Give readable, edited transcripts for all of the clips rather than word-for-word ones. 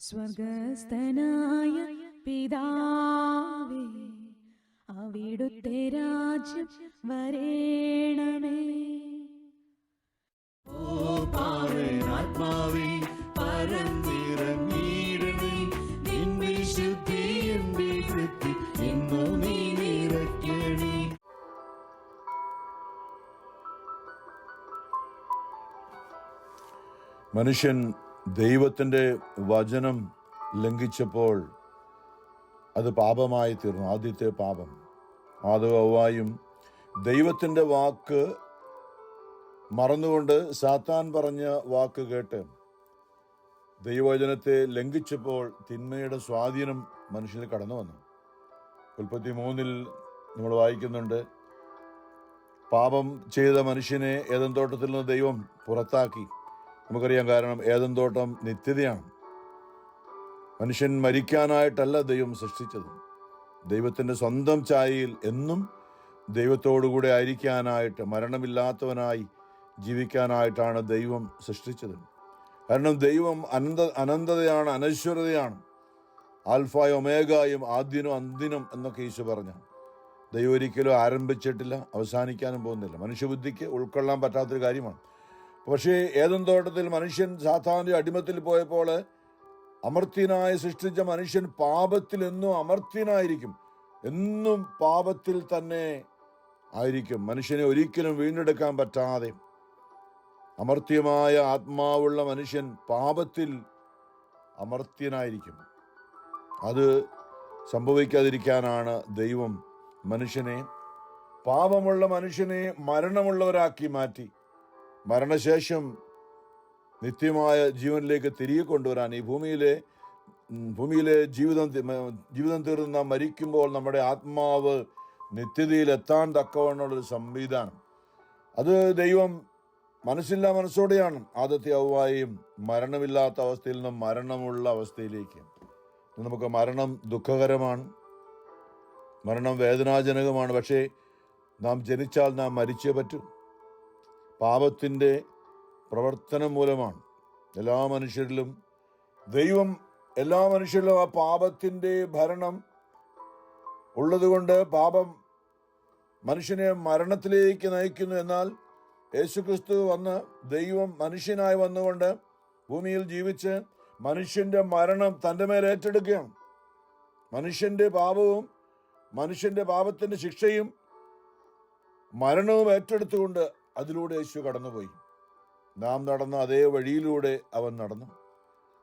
സ്വർഗസ്ഥനായ പിതാവേ, അവിടുത്തെ രാജ്യം വരേണമേ. ആത്മാവേ പരന്നിറങ്ങിയിടണേ, നിൻ വിശുദ്ധി എന്റെ വൃത്തി ഇന്നു നീ നിറയ്ക്കണേ. മനുഷ്യൻ ദൈവത്തിൻ്റെ വചനം ലംഘിച്ചപ്പോൾ അത് പാപമായി തീർന്നു. ആദ്യത്തെ പാപം. ആദവും ഹവ്വായും ദൈവത്തിൻ്റെ വാക്ക് മറന്നുകൊണ്ട് സാത്താൻ പറഞ്ഞ വാക്ക് കേട്ട് ദൈവവചനത്തെ ലംഘിച്ചപ്പോൾ തിന്മയുടെ സ്വാധീനം മനുഷ്യന് കടന്നു വന്നു. 33 നമ്മൾ വായിക്കുന്നുണ്ട്, പാപം ചെയ്ത മനുഷ്യനെ ഏദൻ തോട്ടത്തിൽ നിന്ന് ദൈവം പുറത്താക്കി. നമുക്കറിയാം, കാരണം ഏദൻ തോട്ടം നിത്യതയാണ്. മനുഷ്യൻ മരിക്കാനായിട്ടല്ല ദൈവം സൃഷ്ടിച്ചത്. ദൈവത്തിൻ്റെ സ്വന്തം ഛായയിൽ എന്നും ദൈവത്തോടുകൂടെ ആയിരിക്കാനായിട്ട്, മരണമില്ലാത്തവനായി ജീവിക്കാനായിട്ടാണ് ദൈവം സൃഷ്ടിച്ചത്. കാരണം ദൈവം അനന്തതയാണ്, അനശ്വരതയാണ്. ആൽഫായും ഒമേഗായും, ആദ്യനും അന്തിനും എന്നൊക്കെ ഈശോ പറഞ്ഞു. ദൈവം ഒരിക്കലും ആരംഭിച്ചിട്ടില്ല, അവസാനിക്കാനും പോകുന്നില്ല. മനുഷ്യബുദ്ധിക്ക് ഉൾക്കൊള്ളാൻ പറ്റാത്തൊരു കാര്യമാണ്. പക്ഷേ ഏദൻ തോട്ടത്തിൽ മനുഷ്യൻ സാത്താൻ്റെ അടിമത്തിൽ പോയപ്പോൾ അമർത്യനായി സൃഷ്ടിച്ച മനുഷ്യൻ പാപത്തിൽ എന്നും അമർത്യനായിരിക്കും, എന്നും പാപത്തിൽ തന്നെ ആയിരിക്കും. മനുഷ്യനെ ഒരിക്കലും വീണ്ടെടുക്കാൻ പറ്റാതെ അമർത്യമായ ആത്മാവുള്ള മനുഷ്യൻ പാപത്തിൽ അമർത്യനായിരിക്കും. അത് സംഭവിക്കാതിരിക്കാനാണ് ദൈവം പാപമുള്ള മനുഷ്യനെ മരണമുള്ളവരാക്കി മാറ്റി മരണശേഷം നിത്യമായ ജീവനിലേക്ക് തിരികെ കൊണ്ടുവരാൻ. ഈ ഭൂമിയിലെ ജീവിതം തീർന്ന് നാം മരിക്കുമ്പോൾ നമ്മുടെ ആത്മാവ് നിത്യതയിൽ എത്താൻ തക്കവണ്ണുള്ളൊരു സംവിധാനം അത് ദൈവം മനസ്സോടെയാണ് ആദ്യത്തെ ഹവ്വായെയും മരണമില്ലാത്ത അവസ്ഥയിൽ നിന്നും മരണമുള്ള അവസ്ഥയിലേക്ക്. നമുക്ക് മരണം ദുഃഖകരമാണ്, മരണം വേദനാജനകമാണ്. പക്ഷേ നാം ജനിച്ചാൽ നാം മരിച്ചേ പറ്റൂ. പാപത്തിൻ്റെ പ്രവർത്തനം മൂലമാണ് എല്ലാ മനുഷ്യരിലും ആ പാപത്തിൻ്റെ ഭരണം ഉള്ളതുകൊണ്ട് പാപം മനുഷ്യനെ മരണത്തിലേക്ക് നയിക്കുന്നു. എന്നാൽ യേശുക്രിസ്തു ദൈവം മനുഷ്യനായി വന്നുകൊണ്ട് ഭൂമിയിൽ ജീവിച്ച് മനുഷ്യന്റെ മരണം തൻ്റെ മേൽ ഏറ്റെടുക്കുകയാണ്. മനുഷ്യന്റെ പാപവും മനുഷ്യന്റെ പാപത്തിന്റെ ശിക്ഷയും മരണവും ഏറ്റെടുത്തുകൊണ്ട് അതിലൂടെ യേശു കടന്നുപോയി. നാം നടന്ന അതേ വഴിയിലൂടെ അവൻ നടന്നു.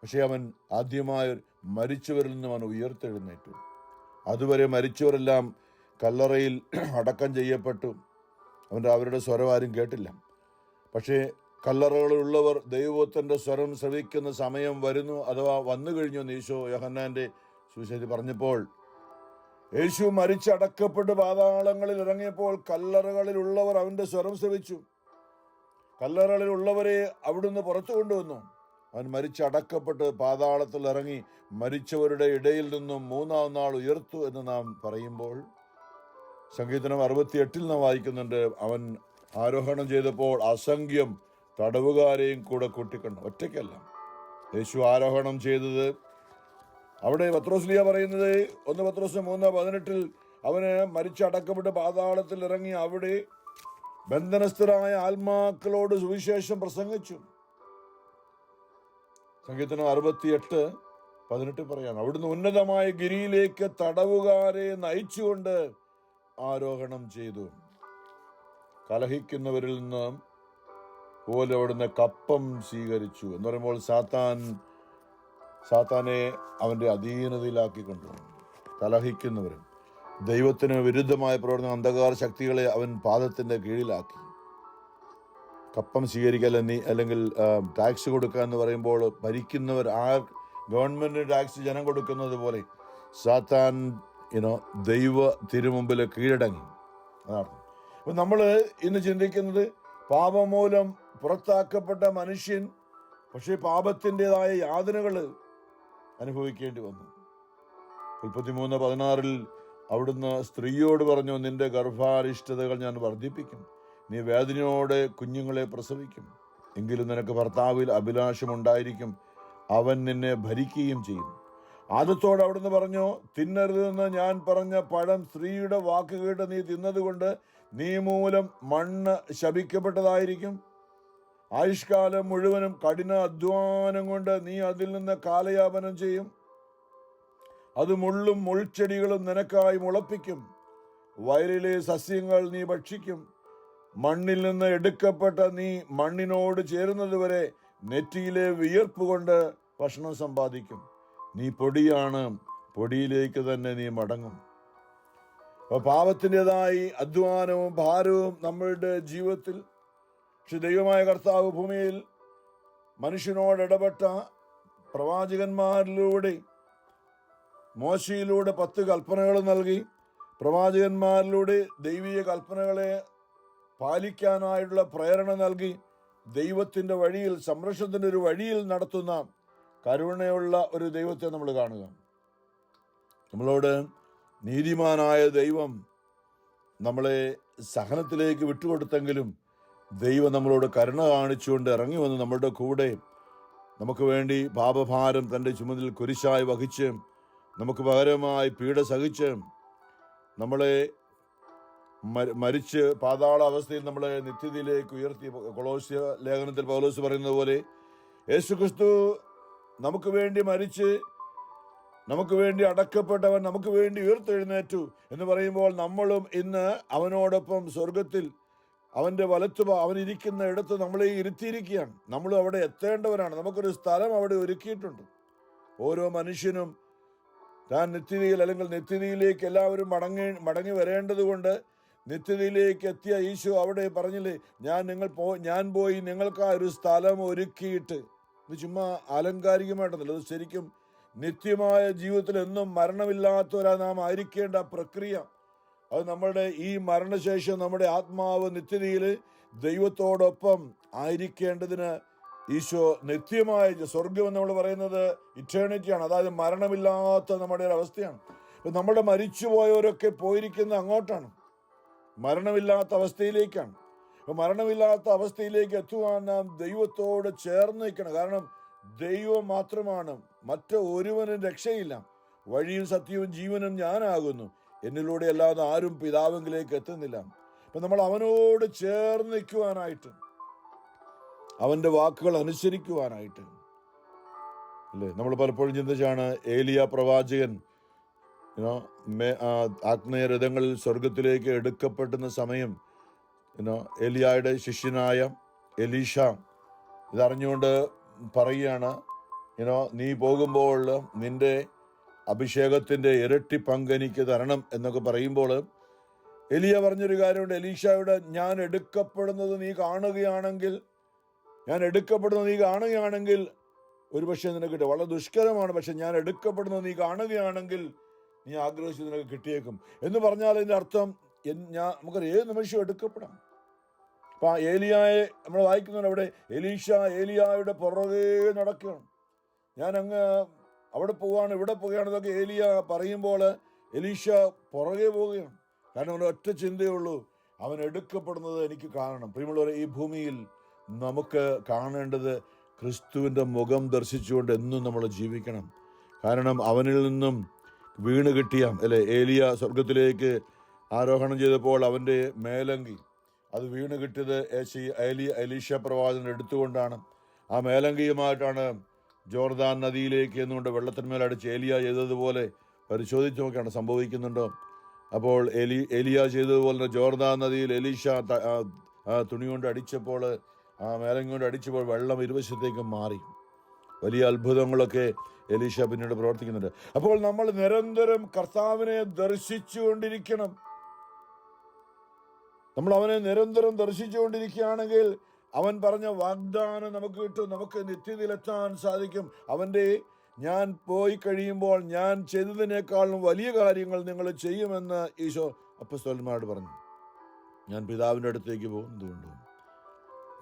പക്ഷെ അവൻ ആദ്യമായി മരിച്ചവരിൽ നിന്നും അവൻ ഉയർത്തെഴുന്നേറ്റു. അതുവരെ മരിച്ചവരെല്ലാം കല്ലറയിൽ അടക്കം ചെയ്യപ്പെട്ടു. അവരുടെ സ്വരം ആരും കേട്ടില്ല. പക്ഷേ കല്ലറകളിലുള്ളവർ ദൈവത്തിൻ്റെ സ്വരം ശ്രവിക്കുന്ന സമയം വരുന്നു, അഥവാ വന്നു കഴിഞ്ഞു എന്ന് ഈശോ യോഹന്നാന്റെ സുവിശേഷത്തിൽ പറഞ്ഞപ്പോൾ, യേശു മരിച്ചടക്കപ്പെട്ട് പാതാളങ്ങളിൽ ഇറങ്ങിയപ്പോൾ കല്ലറകളിലുള്ളവർ അവന്റെ സ്വരം ശ്രവിച്ചു. കല്ലറകളിലുള്ളവരെ അവിടുന്ന് പുറത്തു കൊണ്ടുവന്നു. അവൻ മരിച്ചടക്കപ്പെട്ട് പാതാളത്തിൽ ഇറങ്ങി മരിച്ചവരുടെ ഇടയിൽ നിന്നും 3-ാം നാൾ ഉയർത്തു എന്ന് നാം പറയുമ്പോൾ, സങ്കീർത്തനം 68 നാം വായിക്കുന്നുണ്ട്, അവൻ ആരോഹണം ചെയ്തപ്പോൾ അസംഖ്യം തടവുകാരെയും കൂടെ കൂട്ടിക്കണ്ടു. ഒറ്റയ്ക്കല്ല യേശു ആരോഹണം ചെയ്തത്. അവിടെ പത്രോസ്ലീഹ പറയുന്നത് 1 പത്രോസ് 3:18 അവന് മരിച്ചടക്കപ്പെട്ട് പാതാളത്തിൽ ഇറങ്ങി അവിടെ ബന്ധനസ്ഥരായ ആത്മാക്കളോട് സുവിശേഷം പ്രസംഗിച്ചു. സങ്കീർത്തനം 68:18 പറയാണ്, അവിടുന്ന് ഉന്നതമായ ഗിരിയിലേക്ക് തടവുകാരെ നയിച്ചുകൊണ്ട് ആരോഹണം ചെയ്തു. കലഹിക്കുന്നവരിൽ നിന്ന് പോലെ അവിടുന്ന് കപ്പം സ്വീകരിച്ചു എന്ന് പറയുമ്പോൾ സാത്താനെ അവന്റെ അധീനതയിലാക്കി കൊണ്ടുവന്നു. കലഹിക്കുന്നവരും ദൈവത്തിന് വിരുദ്ധമായ പ്രവർത്തന അന്ധകാര ശക്തികളെ അവൻ പാദത്തിന്റെ കീഴിലാക്കി. കപ്പം സ്വീകരിക്കുക അല്ലെങ്കിൽ ടാക്സ് കൊടുക്കുക എന്ന് പറയുമ്പോൾ ഭരിക്കുന്നവർ, ഗവൺമെന്റ് ടാക്സ് ജനം കൊടുക്കുന്നത് പോലെ സാത്താൻ ദൈവ തിരുമുമ്പിൽ കീഴടങ്ങി. അതാണ് അപ്പൊ നമ്മൾ ഇന്ന് ചിന്തിക്കുന്നത്, പാപം മൂലം പുറത്താക്കപ്പെട്ട മനുഷ്യൻ പക്ഷേ പാപത്തിൻ്റെതായ യാതനകൾ അനുഭവിക്കേണ്ടി വന്നു. 33:16 അവിടുന്ന് സ്ത്രീയോട് പറഞ്ഞു, നിന്റെ ഗർഭാരിഷ്ടതകൾ ഞാൻ വർദ്ധിപ്പിക്കും, നീ വേദനയോടെ കുഞ്ഞുങ്ങളെ പ്രസവിക്കും. എങ്കിലും നിനക്ക് ഭർത്താവിൽ അഭിലാഷമുണ്ടായിരിക്കും, അവൻ നിന്നെ ഭരിക്കുകയും ചെയ്യും. ആദത്തോട് അവിടുന്ന് പറഞ്ഞു, തിന്നരുതെന്ന് ഞാൻ പറഞ്ഞ പഴം സ്ത്രീയുടെ വാക്ക് കേട്ട് നീ തിന്നതുകൊണ്ട് നീ മൂലം മണ്ണ് ശപിക്കപ്പെട്ടതായിരിക്കും. ആയുഷ്കാലം മുഴുവനും കഠിന അധ്വാനം കൊണ്ട് നീ അതിൽ നിന്ന് കാലയാപനം ചെയ്യും. അത് മുള്ളും മുൾച്ചെടികളും നിനക്കായി മുളപ്പിക്കും. വയലിലെ സസ്യങ്ങൾ നീ ഭക്ഷിക്കും. മണ്ണിൽ നിന്ന് എടുക്കപ്പെട്ട നീ മണ്ണിനോട് ചേരുന്നതുവരെ നെറ്റിയിലെ വിയർപ്പ് കൊണ്ട് ഭക്ഷണം സമ്പാദിക്കും. നീ പൊടിയാണ്, പൊടിയിലേക്ക് തന്നെ നീ മടങ്ങും. അപ്പൊ പാപത്തിൻ്റെതായി അധ്വാനവും ഭാരവും നമ്മളുടെ ജീവിതത്തിൽ, പക്ഷെ ദൈവമായ കർത്താവ് ഭൂമിയിൽ മനുഷ്യനോട് ഇടപെട്ട പ്രവാചകന്മാരിലൂടെ, മോശയിലൂടെ 10 കൽപ്പനകൾ നൽകി, പ്രവാചകന്മാരിലൂടെ ദൈവീയ കൽപ്പനകളെ പാലിക്കാനായിട്ടുള്ള പ്രേരണ നൽകി, ദൈവത്തിൻ്റെ വഴിയിൽ, സംരക്ഷണത്തിൻ്റെ ഒരു വഴിയിൽ നടത്തുന്ന കരുണയുള്ള ഒരു ദൈവത്തെ നമ്മൾ കാണുക. നമ്മളോട് നീതിമാനായ ദൈവം നമ്മളെ സഹനത്തിലേക്ക് വിട്ടുകൊടുത്തെങ്കിലും ദൈവം നമ്മളോട് കരുണ കാണിച്ചുകൊണ്ട് ഇറങ്ങി വന്ന് നമ്മളുടെ കൂടെ നമുക്ക് വേണ്ടി പാപഭാരം തൻ്റെ ചുമതിൽ കുരിശായി വഹിച്ച് നമുക്ക് പകരമായി പീഡ സഹിച്ച് നമ്മളെ മരിച്ച് പാതാള അവസ്ഥയിൽ നമ്മളെ നിത്യതയിലേക്ക് ഉയർത്തി. കൊളോസ്യ ലേഖനത്തിൽ പൗലോസ് പറയുന്നത് പോലെ യേശുക്രിസ്തു നമുക്ക് വേണ്ടി മരിച്ച്, നമുക്ക് വേണ്ടി അടക്കപ്പെട്ടവൻ നമുക്ക് വേണ്ടി ഉയർത്തെഴുന്നേറ്റു എന്ന് പറയുമ്പോൾ നമ്മളും ഇന്ന് അവനോടൊപ്പം സ്വർഗത്തിൽ അവൻ്റെ അവനിരിക്കുന്ന ഇടത്ത് നമ്മളെ ഇരുത്തിയിരിക്കുകയാണ്. നമ്മളും അവിടെ എത്തേണ്ടവരാണ്. നമുക്കൊരു സ്ഥലം അവിടെ ഒരുക്കിയിട്ടുണ്ട്. ഓരോ മനുഷ്യനും താൻ നിത്യതയിൽ, അല്ലെങ്കിൽ നിത്യതയിലേക്ക് എല്ലാവരും മടങ്ങി വരേണ്ടത് കൊണ്ട് നിത്യതയിലേക്ക് എത്തിയ ഈശോ അവിടെ പറഞ്ഞില്ലേ, ഞാൻ പോയി നിങ്ങൾക്കാ ഒരു സ്ഥലം ഒരുക്കിയിട്ട്. ഇത് ചുമ്മാ ആലങ്കാരികമായിട്ടല്ല, അത് ശരിക്കും നിത്യമായ ജീവിതത്തിൽ എന്നും മരണമില്ലാത്തവരാ നാം ആയിരിക്കേണ്ട പ്രക്രിയ. അത് നമ്മുടെ ഈ മരണശേഷം നമ്മുടെ ആത്മാവ് നിത്യതയിൽ ദൈവത്തോടൊപ്പം ആയിരിക്കേണ്ടതിന് ഈശോ നിത്യമായ സ്വർഗം എന്ന് നമ്മൾ പറയുന്നത് ഇറ്റേണിറ്റിയാണ്. അതായത് മരണമില്ലാത്ത നമ്മുടെ ഒരു അവസ്ഥയാണ്. ഇപ്പം നമ്മുടെ മരിച്ചുപോയവരൊക്കെ പോയിരിക്കുന്ന അങ്ങോട്ടാണ്, മരണമില്ലാത്ത അവസ്ഥയിലേക്കാണ്. അപ്പം മരണമില്ലാത്ത അവസ്ഥയിലേക്ക് എത്തുവാൻ നാം ദൈവത്തോട് ചേർന്ന് നിൽക്കണം. കാരണം ദൈവം മാത്രമാണ്, മറ്റ് ഒരുവനും രക്ഷയില്ല. വഴിയും സത്യവും ജീവനും ഞാനാകുന്നു, എന്നിലൂടെ അല്ലാതെ ആരും പിതാവിലേക്ക് എത്തുന്നില്ല. അപ്പം നമ്മൾ അവനോട് ചേർന്ന് നിൽക്കുവാനായിട്ട്, അവൻ്റെ വാക്കുകൾ അനുസരിക്കുവാനായിട്ട് അല്ലേ. നമ്മൾ പലപ്പോഴും ചിന്തിച്ചാണ് ഏലിയ പ്രവാചകൻ ആഗ്നേയ രഥങ്ങളിൽ സ്വർഗത്തിലേക്ക് എടുക്കപ്പെടുന്ന സമയം ഏലിയായുടെ ശിഷ്യനായ എലീഷ ഇതറിഞ്ഞുകൊണ്ട് പറയുകയാണ്, നീ പോകുമ്പോൾ നിന്റെ അഭിഷേകത്തിൻ്റെ ഇരട്ടി പങ്ക് എനിക്ക് തരണം എന്നൊക്കെ പറയുമ്പോൾ എലിയ പറഞ്ഞൊരു കാര്യമുണ്ട്. എലീഷയോട്, ഞാൻ എടുക്കപ്പെടുന്നത് നീ കാണുകയാണെങ്കിൽ ഒരു പക്ഷേ നിനക്ക് കിട്ടും. വളരെ ദുഷ്കരമാണ്, പക്ഷെ ഞാൻ എടുക്കപ്പെടുന്നത് നീ കാണുകയാണെങ്കിൽ നീ ആഗ്രഹിച്ചത് നിനക്ക് കിട്ടിയേക്കും എന്ന് പറഞ്ഞാൽ അതിൻ്റെ അർത്ഥം നമുക്കറിയാം, ഏത് നിമിഷം എടുക്കപ്പെടാം. അപ്പം ഏലിയായെ നമ്മൾ വായിക്കുന്നുണ്ട്, അവിടെ എലീഷ ഏലിയായുടെ പുറകെ നടക്കുകയാണ്. ഞാൻ അങ്ങ് അവിടെ പോവുകയാണ്, ഇവിടെ പോവുകയാണ് എന്നൊക്കെ ഏലിയ പറയുമ്പോൾ എലീഷ പുറകെ പോവുകയാണ്. കാരണം അവൻ്റെ ഒറ്റ ചിന്തയുള്ളൂ, അവൻ എടുക്കപ്പെടുന്നത് എനിക്ക് കാണണം. പ്രിയമുള്ളവരെ, ഈ ഭൂമിയിൽ നമുക്ക് കാണേണ്ടത് ക്രിസ്തുവിൻ്റെ മുഖം ദർശിച്ചുകൊണ്ട് എന്നും നമ്മൾ ജീവിക്കണം. കാരണം അവനിൽ നിന്നും വീണ് കിട്ടിയ ഏലിയ സ്വർഗത്തിലേക്ക് ആരോഹണം ചെയ്തപ്പോൾ അവൻ്റെ മേലങ്കി അത് വീണ് കിട്ടിയത് എലീഷ പ്രവാചകൻ എടുത്തുകൊണ്ടാണ്. ആ മേലങ്കിയുമായിട്ടാണ് ജോർദാൻ നദിയിലേക്ക് എന്നുകൊണ്ട് വെള്ളത്തിന്മേൽ അടിച്ച് ഏലിയ ചെയ്തതുപോലെ പരിശോധിച്ച് നോക്കിയാണ് സംഭവിക്കുന്നുണ്ടോ. അപ്പോൾ ഏലിയ ചെയ്തതുപോലെ ജോർദാൻ നദിയിൽ എലീഷ തുണി കൊണ്ട് അടിച്ചപ്പോൾ, ആ മേലങ്കി കൊണ്ട് അടിച്ചപ്പോൾ വെള്ളം ഇരുവശത്തേക്കും മാറി. വലിയ അത്ഭുതങ്ങളൊക്കെ എലീഷ പിന്നീട് പ്രവർത്തിക്കുന്നുണ്ട്. അപ്പോൾ നമ്മൾ നിരന്തരം കർത്താവിനെ ദർശിച്ചുകൊണ്ടിരിക്കണം. നമ്മൾ അവനെ നിരന്തരം ദർശിച്ചുകൊണ്ടിരിക്കുകയാണെങ്കിൽ അവൻ പറഞ്ഞ വാഗ്ദാനം നമുക്ക് കിട്ടും, നമുക്ക് നിത്യതയിലെത്താൻ സാധിക്കും. അവൻ്റെ ഞാൻ പോയി കഴിയുമ്പോൾ ഞാൻ ചെയ്തതിനേക്കാളും വലിയ കാര്യങ്ങൾ നിങ്ങൾ ചെയ്യുമെന്ന് ഈശോ അപ്പോസ്തലന്മാരോട് പറഞ്ഞു. ഞാൻ പിതാവിൻ്റെ അടുത്തേക്ക് പോകുന്നതുകൊണ്ട്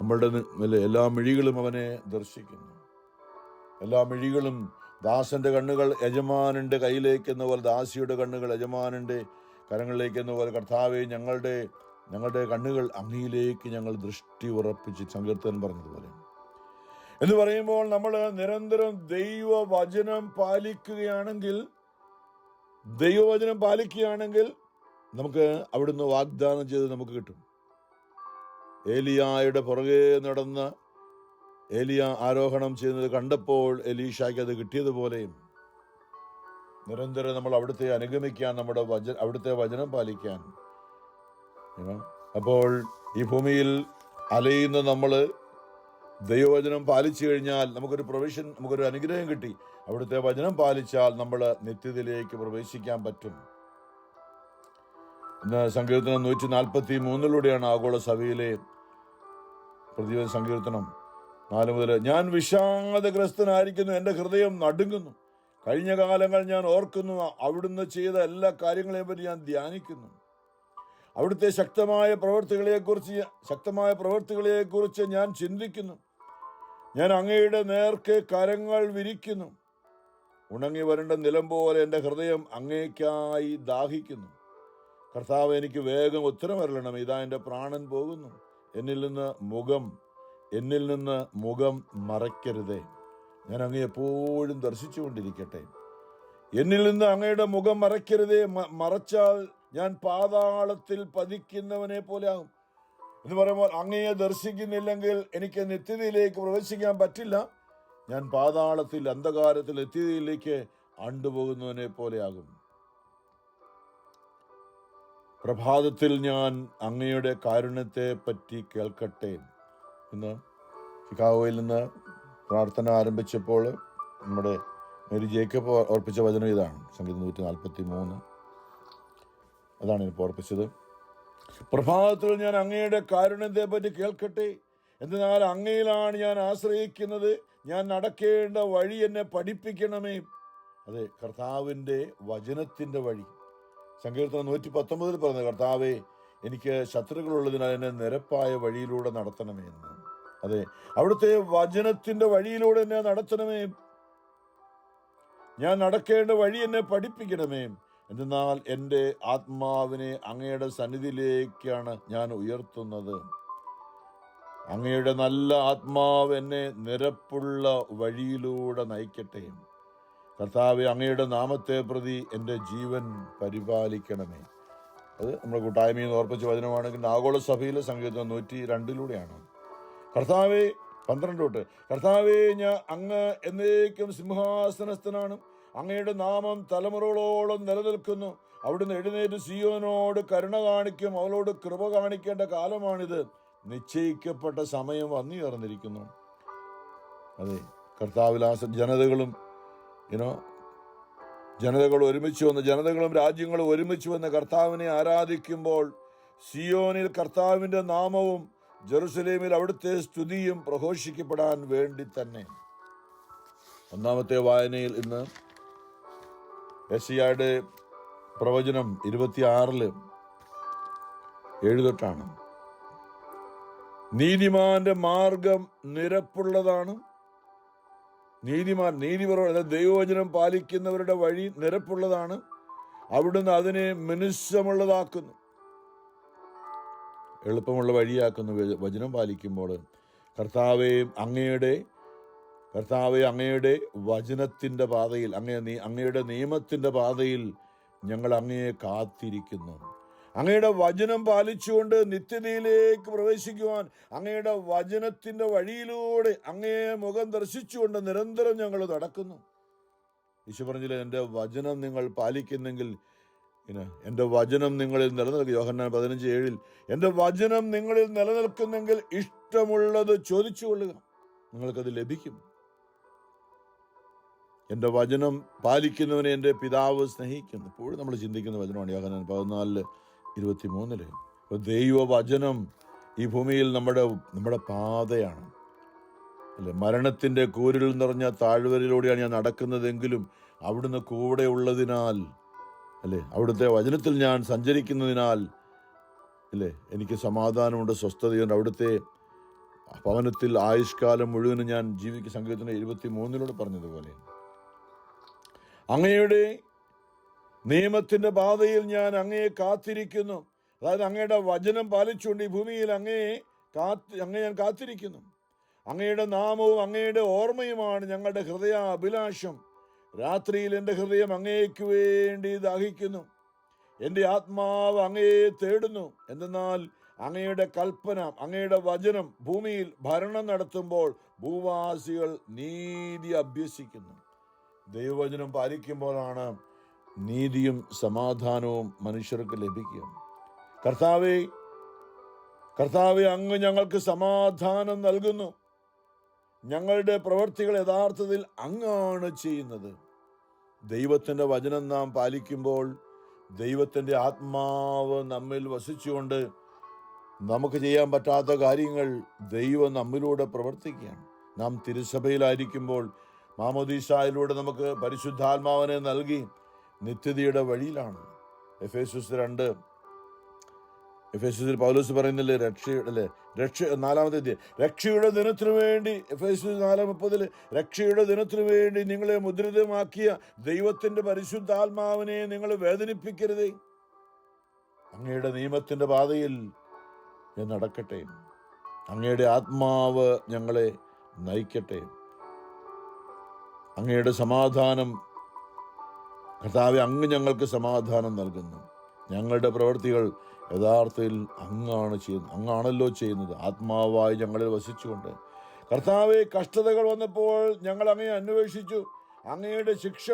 നമ്മളുടെ എല്ലാ മിഴികളും അവനെ ദർശിക്കുന്നു. എല്ലാ മിഴികളും, ദാസന്റെ കണ്ണുകൾ യജമാനന്റെ കയ്യിലേക്ക് എന്ന പോലെ, ദാസിയുടെ കണ്ണുകൾ യജമാനന്റെ കരങ്ങളിലേക്ക് എന്ന പോലെ, കർത്താവെ ഞങ്ങളുടെ കണ്ണുകൾ അങ്ങയിലേക്ക് ഞങ്ങൾ ദൃഷ്ടി ഉറപ്പിച്ച്, സങ്കീർത്തകൻ പറഞ്ഞതുപോലെ. എന്ന് പറയുമ്പോൾ നമ്മൾ നിരന്തരം ദൈവവചനം പാലിക്കുകയാണെങ്കിൽ നമുക്ക് അവിടുന്ന് വാഗ്ദാനം ചെയ്ത് നമുക്ക് കിട്ടും. ഏലിയായുടെ പുറകെ നടന്ന് ഏലിയ ആരോഹണം ചെയ്യുന്നത് കണ്ടപ്പോൾ എലീഷായ്ക്ക് അത് കിട്ടിയതുപോലെയും നിരന്തരം നമ്മൾ അവിടുത്തെ അനുഗമിക്കാൻ, അവിടുത്തെ വചനം പാലിക്കാൻ. അപ്പോൾ ഈ ഭൂമിയിൽ അലയുന്ന നമ്മൾ ദൈവവചനം പാലിച്ചു കഴിഞ്ഞാൽ നമുക്കൊരു പ്രൊവിഷൻ, നമുക്കൊരു അനുഗ്രഹം കിട്ടി. അവിടുത്തെ വചനം പാലിച്ചാൽ നമ്മൾ നിത്യതയിലേക്ക് പ്രവേശിക്കാൻ പറ്റും. ഇന്ന് സങ്കീർത്തനം 143 ആഗോള സഭയിലെ പ്രതിവചന സങ്കീർത്തനം 4 മുതൽ. ഞാൻ വിഷാദഗ്രസ്തനായിരിക്കുന്നു, എൻ്റെ ഹൃദയം നടുങ്ങുന്നു. കഴിഞ്ഞ കാലങ്ങൾ ഞാൻ ഓർക്കുന്നു, അവിടുന്ന് ചെയ്ത എല്ലാ കാര്യങ്ങളെയും പറ്റി ഞാൻ ധ്യാനിക്കുന്നു. അവിടുത്തെ ശക്തമായ പ്രവൃത്തികളെക്കുറിച്ച് ഞാൻ ചിന്തിക്കുന്നു. ഞാൻ അങ്ങയുടെ നേർക്ക് കരങ്ങൾ വിരിക്കുന്നു. ഉണങ്ങി വരേണ്ട നിലം പോലെ എൻ്റെ ഹൃദയം അങ്ങേക്കായി ദാഹിക്കുന്നു. കർത്താവ്, എനിക്ക് വേഗം ഉത്തരം അരുളണം. ഇതാ എൻ്റെ പ്രാണൻ പോകുന്നു. എന്നിൽ നിന്ന് മുഖം മറയ്ക്കരുതേ. ഞാൻ അങ്ങേ എപ്പോഴും ദർശിച്ചുകൊണ്ടിരിക്കട്ടെ. എന്നിൽ നിന്ന് അങ്ങയുടെ മുഖം മറയ്ക്കരുതേ. മറച്ചാൽ ഞാൻ പാതാളത്തിൽ പതിക്കുന്നവനെ പോലെ ആകും എന്ന് പറയുമ്പോൾ, അങ്ങയെ ദർശിക്കുന്നില്ലെങ്കിൽ എനിക്ക് നിത്യതയിലേക്ക് പ്രവേശിക്കാൻ പറ്റില്ല. ഞാൻ പാതാളത്തിൽ, അന്ധകാരത്തിൽ, നിത്യതയിലേക്ക് അണ്ടുപോകുന്നവനെ പോലെയാകും. പ്രഭാതത്തിൽ ഞാൻ അങ്ങയുടെ കാരുണ്യത്തെ പറ്റി കേൾക്കട്ടെ. ഇന്ന് ചിക്കാഗോയിൽ നിന്ന് പ്രാർത്ഥന ആരംഭിച്ചപ്പോൾ നമ്മുടെ മേരി ജേക്കബ് ഓർപ്പിച്ച വചനം ഇതാണ്. സംഗീതം 143 അതാണ് ഇപ്പോൾ ഓർപ്പിച്ചത്. പ്രഭാതത്തിൽ ഞാൻ അങ്ങയുടെ കാരുണ്യത്തെ പറ്റി കേൾക്കട്ടെ. എന്നാൽ അങ്ങയിലാണ് ഞാൻ ആശ്രയിക്കുന്നത്. ഞാൻ നടക്കേണ്ട വഴി എന്നെ പഠിപ്പിക്കണമേ. അതെ, കർത്താവിൻ്റെ വചനത്തിൻ്റെ വഴി. സങ്കീർത്തനം 119 പറഞ്ഞത്, കർത്താവേ, എനിക്ക് ശത്രുക്കളുള്ളതിനാൽ എന്നെ നിരപ്പായ വഴിയിലൂടെ നടത്തണമേ എന്ന്. അതെ, അവിടുത്തെ വചനത്തിന്റെ വഴിയിലൂടെ എന്നെ നടത്തണമേ. ഞാൻ നടക്കേണ്ട വഴി എന്നെ പഠിപ്പിക്കണമേ. എന്നാൽ എൻ്റെ ആത്മാവിനെ അങ്ങയുടെ സന്നിധിയിലേക്കാണ് ഞാൻ ഉയർത്തുന്നത്. അങ്ങയുടെ നല്ല ആത്മാവ് എന്നെ നിരപ്പുള്ള വഴിയിലൂടെ നയിക്കട്ടെ. കർത്താവെ, അങ്ങയുടെ നാമത്തെ പ്രതി എൻ്റെ ജീവൻ പരിപാലിക്കണമേ. അത് നമ്മുടെ കൂട്ടായ്മയിൽ നിന്ന് ഓർപ്പിച്ച വചനമാണെങ്കിൽ ആഗോള സഭയിലെ സംഗീതം 102 കർത്താവെ 12 തൊട്ട്, കർത്താവെ, ഞാൻ അങ്ങ് എന്നേക്കും സിംഹാസനസ്ഥനാണ്. അങ്ങയുടെ നാമം തലമുറകളോളം നിലനിൽക്കുന്നു. അവിടുന്ന് എഴുന്നേറ്റ് സിയോനോട് കരുണ കാണിക്കും. അവളോട് കൃപ കാണിക്കേണ്ട കാലമാണിത്. നിശ്ചയിക്കപ്പെട്ട സമയം വന്നു ചേർന്നിരിക്കുന്നു. അതെ, കർത്താവിലാസ ജനതകളും രാജ്യങ്ങളും ഒരുമിച്ച് വന്ന് കർത്താവിനെ ആരാധിക്കുമ്പോൾ സിയോനിൽ കർത്താവിൻ്റെ നാമവും ജെറുസലേമിൽ അവിടുത്തെ സ്തുതിയും പ്രഘോഷിക്കപ്പെടാൻ വേണ്ടി തന്നെ. ഒന്നാമത്തെ വായനയിൽ ഇന്ന് യെശയ്യായുടെ പ്രവചനം 26:7 തൊട്ടാണ്. നീതിമാന്റെ മാർഗം നിരപ്പുള്ളതാണ്. ദൈവവചനം പാലിക്കുന്നവരുടെ വഴി നിരപ്പുള്ളതാണ്. അവിടുന്ന് അതിനെ മിനുസമുള്ളതാക്കുന്നു, എളുപ്പമുള്ള വഴിയാക്കുന്നു. വചനം പാലിക്കുമ്പോൾ കർത്താവെ, അങ്ങയുടെ വചനത്തിൻ്റെ പാതയിൽ, അങ്ങയുടെ നിയമത്തിൻ്റെ പാതയിൽ ഞങ്ങൾ അങ്ങയെ കാത്തിരിക്കുന്നു. അങ്ങയുടെ വചനം പാലിച്ചുകൊണ്ട് നിത്യതയിലേക്ക് പ്രവേശിക്കുവാൻ അങ്ങയുടെ വചനത്തിൻ്റെ വഴിയിലൂടെ അങ്ങയെ മുഖം ദർശിച്ചുകൊണ്ട് നിരന്തരം ഞങ്ങൾ നടക്കുന്നു. ഈശോ പറഞ്ഞില്ലേ, എൻ്റെ വചനം നിങ്ങൾ പാലിക്കുന്നെങ്കിൽ, എൻ്റെ വചനം നിങ്ങളിൽ നിലനിൽക്കും. യോഹന്നാൻ 15:7 എൻ്റെ വചനം നിങ്ങളിൽ നിലനിൽക്കുന്നെങ്കിൽ ഇഷ്ടമുള്ളത് ചോദിച്ചു കൊള്ളുക, നിങ്ങൾക്കത് ലഭിക്കും. എൻ്റെ വചനം പാലിക്കുന്നവനെ എൻ്റെ പിതാവ് സ്നേഹിക്കുന്നു. ഇപ്പോഴും നമ്മൾ ചിന്തിക്കുന്ന വചനമാണ് യോഹന്നാൻ 14:23. ദൈവവചനം ഈ ഭൂമിയിൽ നമ്മുടെ പാതയാണ്, അല്ലെ? മരണത്തിൻ്റെ കൂരിൽ നിറഞ്ഞ താഴ്വരയിലൂടെയാണ് ഞാൻ നടക്കുന്നതെങ്കിലും അവിടുന്ന് കൂടെ ഉള്ളതിനാൽ, അല്ലേ, അവിടുത്തെ വചനത്തിൽ ഞാൻ സഞ്ചരിക്കുന്നതിനാൽ, അല്ലേ, എനിക്ക് സമാധാനമുണ്ട്, സ്വസ്ഥതയുണ്ട്. അവിടുത്തെ ഭവനത്തിൽ ആയുഷ്കാലം മുഴുവനും ഞാൻ ജീവിക്കും. സങ്കീർത്തനം 23 പറഞ്ഞതുപോലെ അങ്ങയുടെ നിയമത്തിന്റെ പാതയിൽ ഞാൻ അങ്ങയെ കാത്തിരിക്കുന്നു. അതായത് അങ്ങയുടെ വചനം പാലിച്ചുകൊണ്ട് ഈ ഭൂമിയിൽ അങ്ങയെ ഞാൻ കാത്തിരിക്കുന്നു. അങ്ങയുടെ നാമവും അങ്ങയുടെ ഓർമ്മയുമാണ് ഞങ്ങളുടെ ഹൃദയ അഭിലാഷം. രാത്രിയിൽ എൻ്റെ ഹൃദയം അങ്ങേക്ക് വേണ്ടി ദാഹിക്കുന്നു. എൻ്റെ ആത്മാവ് അങ്ങയെ തേടുന്നു. എന്തെന്നാൽ അങ്ങയുടെ കൽപ്പന, അങ്ങയുടെ വചനം ഭൂമിയിൽ ഭരണം നടത്തുമ്പോൾ ഭൂവാസികൾ നീതി അഭ്യസിക്കുന്നു. ദൈവവചനം പാലിക്കുമ്പോഴാണ് നീതിയും സമാധാനവും മനുഷ്യർക്ക് ലഭിക്കുക. കർത്താവേ, അങ്ങ് ഞങ്ങൾക്ക് സമാധാനം നൽകുന്നു. ഞങ്ങളുടെ പ്രവൃത്തികൾ യഥാർത്ഥത്തിൽ അങ്ങാണ് ചെയ്യുന്നത്. ദൈവത്തിൻ്റെ വചനം നാം പാലിക്കുമ്പോൾ ദൈവത്തിൻ്റെ ആത്മാവ് നമ്മിൽ വസിച്ചുകൊണ്ട് നമുക്ക് ചെയ്യാൻ പറ്റാത്ത കാര്യങ്ങൾ ദൈവം നമ്മിലൂടെ പ്രവർത്തിക്കുകയാണ്. നാം തിരുസഭയിലായിരിക്കുമ്പോൾ മാമോദീസായിലൂടെ നമുക്ക് പരിശുദ്ധാത്മാവിനെ നൽകി നിത്യതയുടെ വഴിയിലാണ്. എഫേസ്യസിൽ പൗലോസ് പറയുന്നില്ലേ, രക്ഷയുടെ ദിനത്തിനു വേണ്ടി, എഫേസ്യസ് 4:30 രക്ഷയുടെ ദിനത്തിനു വേണ്ടി നിങ്ങളെ മുദ്രിതമാക്കിയ ദൈവത്തിന്റെ പരിശുദ്ധാത്മാവിനെ നിങ്ങൾ വേദനിപ്പിക്കരുതേ. അങ്ങയുടെ നിയമത്തിന്റെ പാതയിൽ ഞാൻ നടക്കട്ടെ. അങ്ങയുടെ ആത്മാവ് ഞങ്ങളെ നയിക്കട്ടെ. അങ്ങയുടെ സമാധാനം, കർത്താവേ, അങ്ങ് ഞങ്ങൾക്ക് സമാധാനം നൽകുന്നു. ഞങ്ങളുടെ പ്രവൃത്തികൾ യഥാർത്ഥത്തിൽ അങ്ങാണല്ലോ ചെയ്യുന്നത്. ആത്മാവായി ഞങ്ങളിൽ വസിച്ചുകൊണ്ട് കർത്താവേ, കഷ്ടതകൾ വന്നപ്പോൾ ഞങ്ങൾ അങ്ങയെ അന്വേഷിച്ചു. അങ്ങയുടെ ശിക്ഷ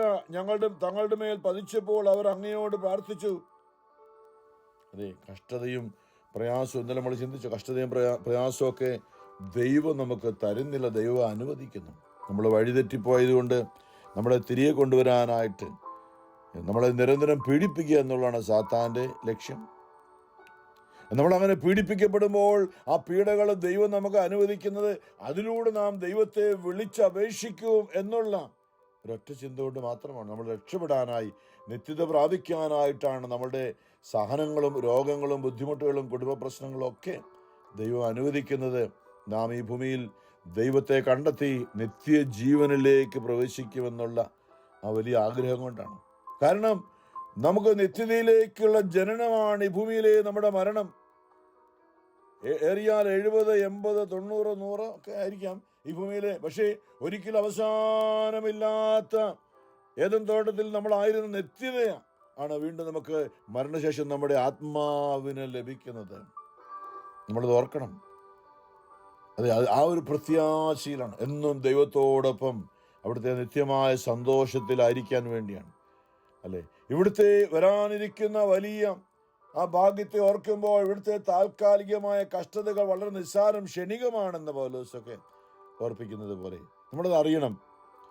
തങ്ങളുടെ മേൽ പതിച്ചപ്പോൾ അവർ അങ്ങയോട് പ്രാർത്ഥിച്ചു. അതെ, കഷ്ടതയും പ്രയാസവും, ഇന്നലെ നമ്മൾ ചിന്തിച്ചു, കഷ്ടതയും പ്രയാസവും ഒക്കെ ദൈവം നമുക്ക് തരുന്നില്ല, ദൈവം അനുവദിക്കുന്നു. നമ്മൾ വഴിതെറ്റിപ്പോയതുകൊണ്ട് നമ്മളെ തിരികെ കൊണ്ടുവരാനായിട്ട് നമ്മളെ നിരന്തരം പീഡിപ്പിക്കുക എന്നുള്ളതാണ് സാത്താൻ്റെ ലക്ഷ്യം. നമ്മളങ്ങനെ പീഡിപ്പിക്കപ്പെടുമ്പോൾ ആ പീഡകൾ ദൈവം നമുക്ക് അനുവദിക്കുന്നത് അതിലൂടെ നാം ദൈവത്തെ വിളിച്ചപേക്ഷിക്കും എന്നുള്ള ഒരൊറ്റ ചിന്ത കൊണ്ട് മാത്രമാണ്. നമ്മൾ രക്ഷപ്പെടാനായി, നിത്യത പ്രാപിക്കാനായിട്ടാണ് നമ്മളുടെ സഹനങ്ങളും രോഗങ്ങളും ബുദ്ധിമുട്ടുകളും കുടുംബ പ്രശ്നങ്ങളും ഒക്കെ ദൈവം അനുവദിക്കുന്നത്. നാം ഈ ഭൂമിയിൽ ദൈവത്തെ കണ്ടെത്തി നിത്യജീവനിലേക്ക് പ്രവേശിക്കുമെന്നുള്ള ആ വലിയ ആഗ്രഹം കൊണ്ടാണ്. കാരണം നമുക്ക് നിത്യതയിലേക്കുള്ള ജനനമാണ് ഈ ഭൂമിയിലെ നമ്മുടെ മരണം. ഏറിയാൽ 70, 80, 90, 100 ഒക്കെ ആയിരിക്കാം ഈ ഭൂമിയിലെ. പക്ഷേ ഒരിക്കലും അവസാനമില്ലാത്ത ഏദൻ തോട്ടത്തിൽ നമ്മളായിരുന്ന നിത്യതയാണ് വീണ്ടും നമുക്ക് മരണശേഷം നമ്മുടെ ആത്മാവിന് ലഭിക്കുന്നത്. നമ്മളത് ഓർക്കണം. അതെ, ആ ഒരു പ്രത്യാശയിലാണ് എന്നും ദൈവത്തോടൊപ്പം അവിടുത്തെ നിത്യമായ സന്തോഷത്തിലായിരിക്കാൻ വേണ്ടിയാണ്. അല്ലേ, ഇവിടുത്തെ വരാനിരിക്കുന്ന വലിയ ആ ഭാഗ്യത്തെ ഓർക്കുമ്പോൾ ഇവിടുത്തെ താൽക്കാലികമായ കഷ്ടതകൾ വളരെ നിസ്സാരം, ക്ഷണികമാണെന്ന് പൗലോസൊക്കെ ഓർപ്പിക്കുന്നത് പോലെ നമ്മളത് അറിയണം.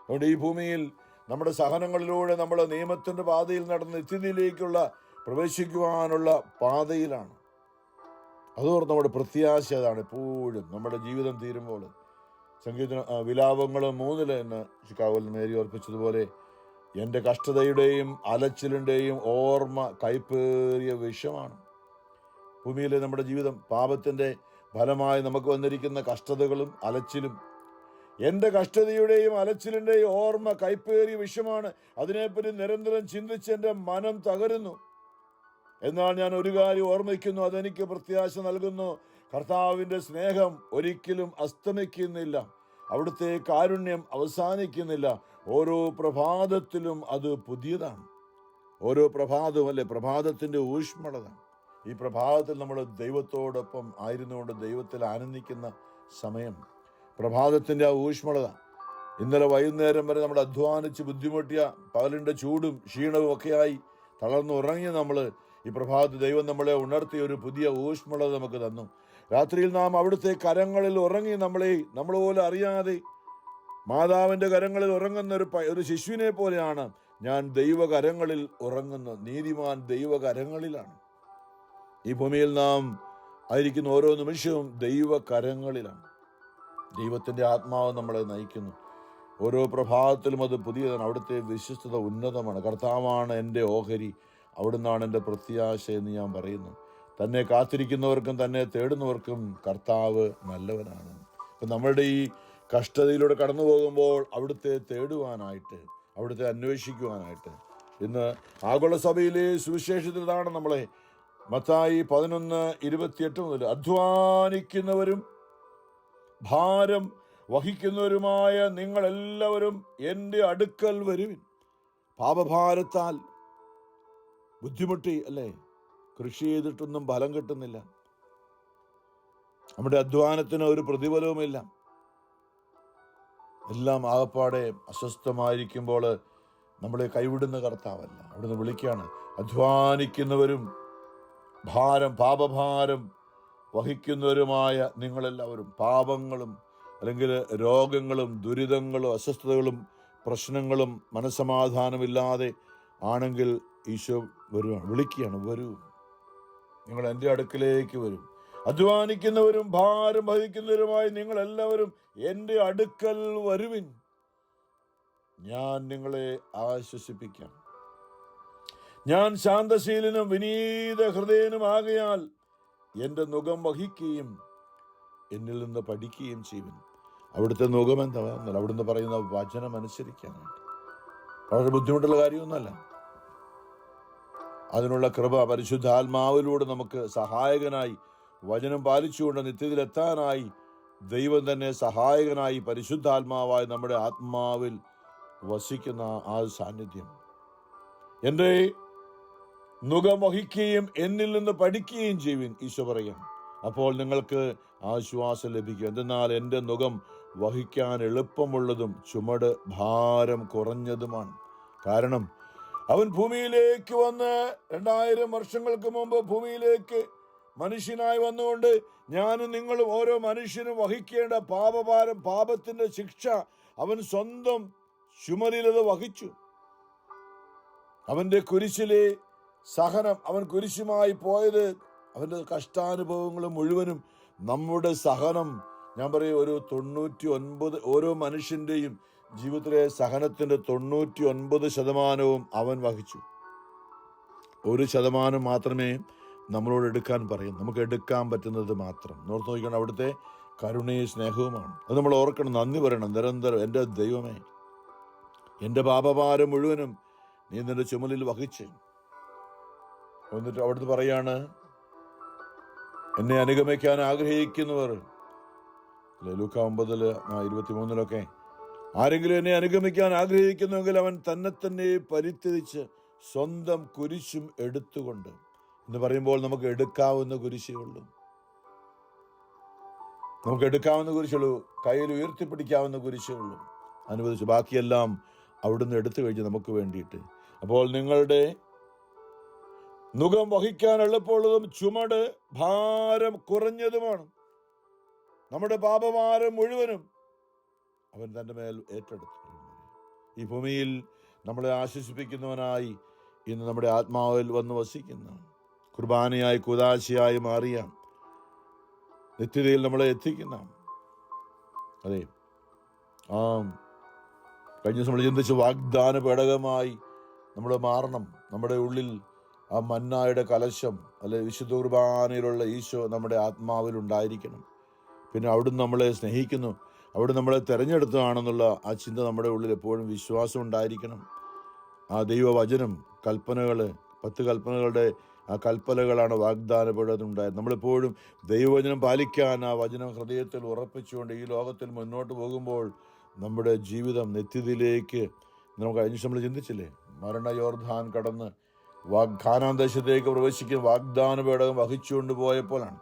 അതുകൊണ്ട് ഈ ഭൂമിയിൽ നമ്മുടെ സഹനങ്ങളിലൂടെ നമ്മൾ നിയമത്തിൻ്റെ പാതയിൽ നടന്ന് നിത്യതയിലേക്കുള്ള പ്രവേശിക്കുവാനുള്ള പാതയിലാണ്. അതോർത്ത് നമ്മുടെ പ്രത്യാശ അതാണ് എപ്പോഴും. നമ്മുടെ ജീവിതം തീരുമ്പോൾ വിലാപങ്ങൾ 3 എന്ന് ചിക്കാഗോയിൽ മേരി ഓർപ്പിച്ചതുപോലെ, എൻ്റെ കഷ്ടതയുടെയും അലച്ചിലിൻ്റെയും ഓർമ്മ കൈപ്പേറിയ വിഷമാണ്. ഭൂമിയിലെ നമ്മുടെ ജീവിതം പാപത്തിൻ്റെ ഫലമായി നമുക്ക് വന്നിരിക്കുന്ന കഷ്ടതകളും അലച്ചിലും, എൻ്റെ കഷ്ടതയുടെയും അലച്ചിലിൻ്റെയും ഓർമ്മ കൈപ്പേറിയ വിഷമാണ്. അതിനെപ്പറ്റി നിരന്തരം ചിന്തിച്ച് എൻ്റെ മനം തകരുന്നു. എന്നാൽ ഞാൻ ഒരു കാര്യം ഓർമ്മിക്കുന്നു, അതെനിക്ക് പ്രത്യാശ നൽകുന്നു. കർത്താവിൻ്റെ സ്നേഹം ഒരിക്കലും അസ്തമിക്കുന്നില്ല, അവിടുത്തെ കാരുണ്യം അവസാനിക്കുന്നില്ല. ഓരോ പ്രഭാതത്തിലും അത് പുതിയതാണ്. ഓരോ പ്രഭാതവും പ്രഭാതത്തിൻ്റെ ഊഷ്മളത. ഈ പ്രഭാതത്തിൽ നമ്മൾ ദൈവത്തോടൊപ്പം ആയിരുന്നുകൊണ്ട് ദൈവത്തിൽ ആനന്ദിക്കുന്ന സമയം, പ്രഭാതത്തിൻ്റെ ആ ഊഷ്മളത. ഇന്നലെ വൈകുന്നേരം വരെ നമ്മൾ അധ്വാനിച്ച് ബുദ്ധിമുട്ടിയ പകലിൻ്റെ ചൂടും ക്ഷീണവും ഒക്കെയായി തളർന്നുറങ്ങിയ നമ്മൾ ഈ പ്രഭാതത്തിൽ ദൈവം നമ്മളെ ഉണർത്തി ഒരു പുതിയ ഊഷ്മളത നമുക്ക് തന്നു. രാത്രിയിൽ നാം അവിടുത്തെ കരങ്ങളിൽ ഉറങ്ങി നമ്മൾ പോലും അറിയാതെ മാതാവിൻ്റെ കരങ്ങളിൽ ഉറങ്ങുന്ന ഒരു ശിശുവിനെ പോലെയാണ് ഞാൻ ദൈവകരങ്ങളിൽ ഉറങ്ങുന്നു. നീതിമാൻ ദൈവകരങ്ങളിലാണ്. ഈ ഭൂമിയിൽ നാം ആയിരിക്കുന്ന ഓരോ നിമിഷവും ദൈവകരങ്ങളിലാണ്. ദൈവത്തിൻ്റെ ആത്മാവ് നമ്മളെ നയിക്കുന്നു. ഓരോ പ്രഭാതത്തിലും അത് പുതിയതാണ്. അവിടുത്തെ വിശ്വസ്തത ഉന്നതമാണ്. കർത്താവാണ് എൻ്റെ ഓഹരി, അവിടുന്നാണ് എൻ്റെ പ്രത്യാശ എന്ന് ഞാൻ പറയുന്നു. തന്നെ കാത്തിരിക്കുന്നവർക്കും തന്നെ തേടുന്നവർക്കും കർത്താവ് നല്ലവനാണ്. അപ്പം നമ്മളുടെ ഈ കഷ്ടതയിലൂടെ കടന്നു പോകുമ്പോൾ അവിടുത്തെ തേടുവാനായിട്ട്, അവിടുത്തെ അന്വേഷിക്കുവാനായിട്ട് ഇന്ന് ആഗോള സഭയിലെ സുവിശേഷത്തിൽ ഇതാണ് നമ്മളെ മത്തായി 11:28 മുതൽ അധ്വാനിക്കുന്നവരും ഭാരം വഹിക്കുന്നവരുമായ നിങ്ങളെല്ലാവരും എൻ്റെ അടുക്കൽ വരുവിൻ. പാപഭാരത്താൽ ബുദ്ധിമുട്ടി അല്ലേ? കൃഷി ചെയ്തിട്ടൊന്നും ഫലം കിട്ടുന്നില്ല. നമ്മുടെ അധ്വാനത്തിന് ഒരു പ്രതിഫലവുമില്ല. എല്ലാം ആകപ്പാടെ അസ്വസ്ഥമായിരിക്കുമ്പോൾ നമ്മളെ കൈവിടുന്ന കർത്താവല്ല. അവിടുന്ന് വിളിക്കുകയാണ്, അധ്വാനിക്കുന്നവരും പാപഭാരം വഹിക്കുന്നവരുമായ നിങ്ങളെല്ലാവരും. പാപങ്ങളും അല്ലെങ്കിൽ രോഗങ്ങളും ദുരിതങ്ങളും അസ്വസ്ഥതകളും പ്രശ്നങ്ങളും മനസ്സമാധാനമില്ലാതെ ആണെങ്കിൽ ഈശോ വിളിക്കുകയാണ്, വരൂ, നിങ്ങൾ എൻ്റെ അടുക്കിലേക്ക് വരും. അധ്വാനിക്കുന്നവരും ഭാരം വഹിക്കുന്നവരുമായി നിങ്ങളെല്ലാവരും എൻ്റെ അടുക്കൽ വരുവിൻ, ഞാൻ നിങ്ങളെ ആശ്വസിപ്പിക്കാം. ഞാൻ ശാന്തശീലനും വിനീത ഹൃദയനും ആകയാൽ എൻ്റെ നുകം വഹിക്കുകയും എന്നിൽ നിന്ന് പഠിക്കുകയും ചെയ്യുവിൻ. അവിടുത്തെ നുകം എന്താ? അവിടുന്ന് പറയുന്ന വചനം അനുസരിക്കാനായിട്ട് വളരെ ബുദ്ധിമുട്ടുള്ള കാര്യമൊന്നുമല്ല. അതിനുള്ള കൃപ പരിശുദ്ധാത്മാവിലൂടെ നമുക്ക് സഹായകനായി, വചനം പാലിച്ചുകൊണ്ട് നിത്യത്തിലെത്താനായി ദൈവം തന്നെ സഹായകനായി പരിശുദ്ധാത്മാവായി നമ്മുടെ ആത്മാവിൽ വസിക്കുന്ന ആ സാന്നിധ്യം. എൻ്റെ നുകം വഹിക്കുകയും എന്നിൽ നിന്ന് പഠിക്കുകയും ചെയ്യുവിൻ, ഈശോ പറയാം. അപ്പോൾ നിങ്ങൾക്ക് ആശ്വാസം ലഭിക്കും. എന്തെന്നാൽ എൻ്റെ നുകം വഹിക്കാൻ എളുപ്പമുള്ളതും ചുമട് ഭാരം കുറഞ്ഞതുമാണ്. കാരണം അവൻ ഭൂമിയിലേക്ക് വന്ന് 2000 വർഷങ്ങൾക്ക് മുമ്പ് ഭൂമിയിലേക്ക് മനുഷ്യനായി വന്നുകൊണ്ട് ഞാനും നിങ്ങളും ഓരോ മനുഷ്യനും വഹിക്കേണ്ട പാപഭാരം, പാപത്തിന്റെ ശിക്ഷ അവൻ സ്വന്തം ചുമലിലത് വഹിച്ചു. അവന്റെ കുരിശിലെ സഹനം, അവൻ കുരിശുമായി പോയത്, അവന്റെ കഷ്ടാനുഭവങ്ങൾ മുഴുവനും നമ്മുടെ സഹനം, ഞാൻ പറയും, ഒരു 99 ഓരോ മനുഷ്യന്റെയും ജീവിതത്തിലെ സഹനത്തിന്റെ 99% അവൻ വഹിച്ചു. 1% മാത്രമേ നമ്മളോട് എടുക്കാൻ പറയും. നമുക്ക് എടുക്കാൻ പറ്റുന്നത് മാത്രം ഓർത്ത് നോക്കണം. അവിടുത്തെ കരുണയും സ്നേഹവുമാണ്. അത് നമ്മൾ ഓർക്കണം, നന്ദി പറയണം നിരന്തരം. എൻ്റെ ദൈവമേ, എൻ്റെ പാപഭാരം മുഴുവനും നീ നിന്റെ ചുമലിൽ വഹിച്ച്. എന്നിട്ട് അവിടുന്ന് പറയാണ്, എന്നെ അനുഗമിക്കാൻ ആഗ്രഹിക്കുന്നവർ, ലൂക്ക 9:23 ആരെങ്കിലും എന്നെ അനുഗമിക്കാൻ ആഗ്രഹിക്കുന്നുവെങ്കിൽ അവൻ തന്നെ പരിത്യജിച്ച് സ്വന്തം കുരിശും എടുത്തുകൊണ്ട്, എന്ന് പറയുമ്പോൾ നമുക്ക് എടുക്കാവുന്ന കുരിശേ ഉള്ളൂ. നമുക്ക് എടുക്കാവുന്ന കുരിശുള്ളൂ, കയ്യിൽ ഉയർത്തിപ്പിടിക്കാവുന്ന കുരിശേ ഉള്ളൂ. അനുവദിച്ചു, ബാക്കിയെല്ലാം അവിടുന്ന് എടുത്തു കഴിഞ്ഞ് നമുക്ക് വേണ്ടിയിട്ട്. അപ്പോൾ നിങ്ങളുടെ നുകം വഹിക്കാൻ എളുപ്പമുള്ളതും ചുമട് ഭാരം കുറഞ്ഞതുമാണ്. നമ്മുടെ പാപഭാരം മുഴുവനും അവൻ തൻ്റെ മേൽ ഏറ്റെടുത്തു. ഈ ഭൂമിയിൽ നമ്മളെ ആശ്വസിപ്പിക്കുന്നവനായി ഇന്ന് നമ്മുടെ ആത്മാവിൽ വന്ന് വസിക്കുന്ന, കുർബാനയായി കൂദാശയായി മാറിയ, നിത്യതയിൽ നമ്മളെ എത്തിക്കുന്ന, അതെ, കഴിഞ്ഞ ദിവസം നമ്മൾ ചിന്തിച്ച് വാഗ്ദാന പേടകമായി നമ്മൾ മാറണം. നമ്മുടെ ഉള്ളിൽ ആ മന്നായുടെ കലശം, അല്ലെ വിശുദ്ധ കുർബാനയിലുള്ള ഈശോ നമ്മുടെ ആത്മാവിൽ ഉണ്ടായിരിക്കണം. പിന്നെ അവിടുന്ന് നമ്മളെ സ്നേഹിക്കുന്നു, അവിടെ നമ്മളെ തിരഞ്ഞെടുത്തതാണെന്നുള്ള ആ ചിന്ത നമ്മുടെ ഉള്ളിൽ എപ്പോഴും വിശ്വാസം ഉണ്ടായിരിക്കണം. ആ ദൈവവചനം, കൽപ്പനകൾ, 10 കൽപ്പനകളുടെ ആ കൽപ്പനകളാണ് വാഗ്ദാനപ്പെടുന്നുണ്ടായത്. നമ്മളെപ്പോഴും ദൈവവചനം പാലിക്കാൻ ആ വചനം ഹൃദയത്തിൽ ഉറപ്പിച്ചുകൊണ്ട് ഈ ലോകത്തിൽ മുന്നോട്ട് പോകുമ്പോൾ നമ്മുടെ ജീവിതം നിത്യതയിലേക്ക്, നമുക്ക് കഴിഞ്ഞ നമ്മൾ ചിന്തിച്ചില്ലേ, മരണ യോർദാൻ കടന്ന് കാനാൻ ദേശത്തേക്ക് പ്രവേശിക്കുന്ന വാഗ്ദാന പേടകം വഹിച്ചുകൊണ്ട് പോയപ്പോഴാണ്.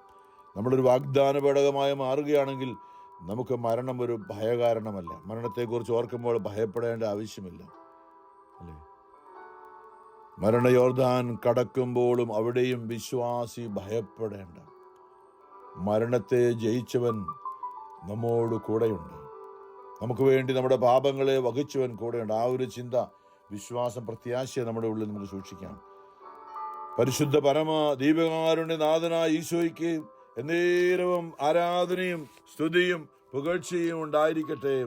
നമ്മളൊരു വാഗ്ദാന പേടകമായി മാറുകയാണെങ്കിൽ നമുക്ക് മരണം ഒരു ഭയകാരണമല്ല. മരണത്തെക്കുറിച്ച് ഓർക്കുമ്പോൾ ഭയപ്പെടേണ്ട ആവശ്യമില്ല, അല്ലേ? മരണ യോർദാൻ കടക്കുമ്പോഴും അവിടെയും വിശ്വാസി ഭയപ്പെടേണ്ട. മരണത്തെ ജയിച്ചവൻ നമ്മോട് കൂടെയുണ്ട്. നമുക്ക് വേണ്ടി നമ്മുടെ പാപങ്ങളെ വഹിച്ചവൻ കൂടെയുണ്ട്. ആ ഒരു ചിന്ത, വിശ്വാസം, പ്രത്യാശയെ നമ്മുടെ ഉള്ളിൽ നമുക്ക് സൂക്ഷിക്കാം. പരിശുദ്ധ പരമ ദീപകാരുണ്യ നാഥനായ ഈശോയ്ക്ക് എന്നേരവും ആരാധനയും സ്തുതിയും പുകഴ്ചയും ഉണ്ടായിരിക്കട്ടെ.